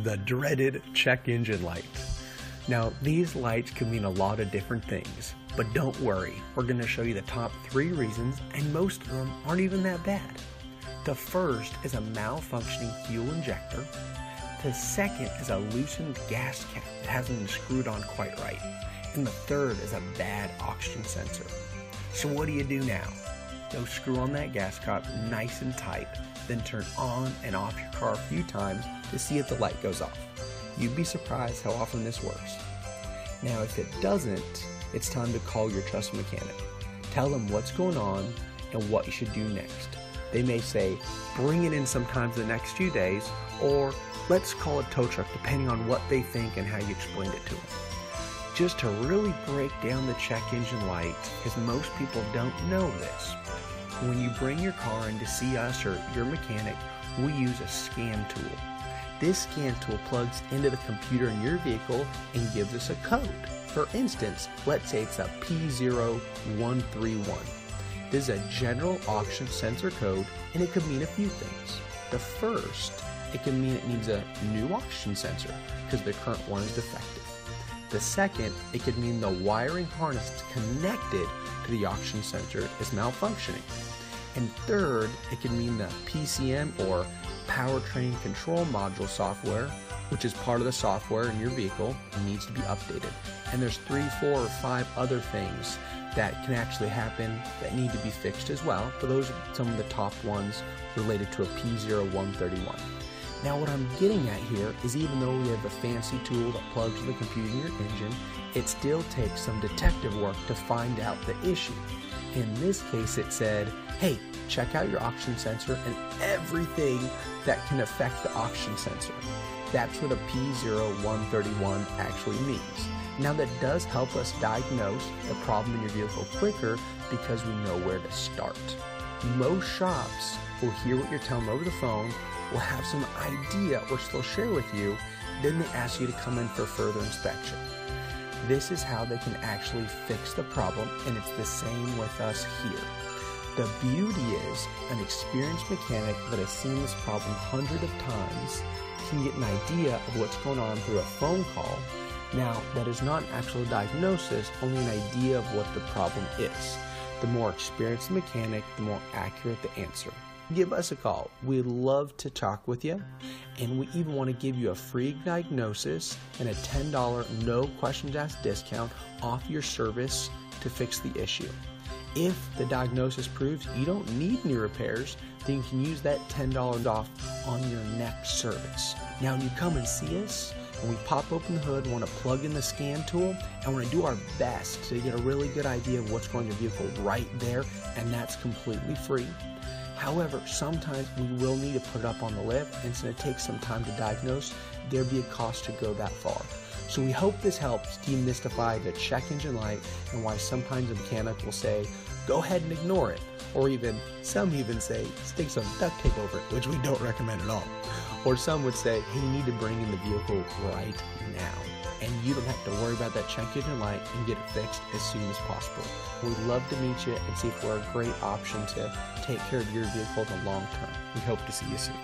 the dreaded check engine light. Now, these lights can mean a lot of different things, but don't worry, we're going to show you the top 3 reasons, and most of them aren't even that bad. The first is a malfunctioning fuel injector. The second is a loosened gas cap that hasn't been screwed on quite right. And the third is a bad oxygen sensor. So what do you do now? Go screw on that gas cap nice and tight, then turn on and off your car a few times to see if the light goes off. You'd be surprised how often this works. Now if it doesn't, it's time to call your trusted mechanic. Tell them what's going on and what you should do next. They may say, bring it in sometime the next few days, or let's call a tow truck depending on what they think and how you explained it to them. Just to really break down the check engine light, because most people don't know this. When you bring your car in to see us or your mechanic, we use a scan tool. This scan tool plugs into the computer in your vehicle and gives us a code. For instance, let's say it's a P0131. This is a general oxygen sensor code, and it could mean a few things. The first, it can mean it needs a new oxygen sensor because the current one is defective. The second, it could mean the wiring harness connected to the oxygen sensor is malfunctioning. And third, it can mean the PCM or Powertrain Control Module software, which is part of the software in your vehicle, needs to be updated. And there's 3, 4, or 5 other things that can actually happen that need to be fixed as well, but those are some of the top ones related to a P0131. Now what I'm getting at here is even though we have a fancy tool that plugs to the computer in your engine, it still takes some detective work to find out the issue. In this case it said, hey, check out your oxygen sensor and everything that can affect the oxygen sensor. That's what a P0131 actually means. Now that does help us diagnose the problem in your vehicle quicker because we know where to start. Most shops will hear what you're telling them over the phone, will have some idea which they'll share with you, then they ask you to come in for further inspection. This is how they can actually fix the problem, and it's the same with us here. The beauty is an experienced mechanic that has seen this problem hundreds of times can get an idea of what's going on through a phone call. Now, that is not an actual diagnosis, only an idea of what the problem is. The more experienced the mechanic, the more accurate the answer. Give us a call. We'd love to talk with you, and we even want to give you a free diagnosis and a $10 no questions asked discount off your service to fix the issue. If the diagnosis proves you don't need any repairs, then you can use that $10 off on your next service. Now when you come and see us, and we pop open the hood, want to plug in the scan tool, and want to do our best to get a really good idea of what's going on in your vehicle right there, and that's completely free. However, sometimes we will need to put it up on the lift, and so it takes some time to diagnose. There'd be a cost to go that far. So we hope this helps demystify the check engine light and why sometimes a mechanic will say, go ahead and ignore it. Or some even say, stick some duct tape over it, which we don't recommend at all. Or some would say, hey, you need to bring in the vehicle right now. And you don't have to worry about that check engine light and get it fixed as soon as possible. We'd love to meet you and see if we're a great option to take care of your vehicle in the long term. We hope to see you soon.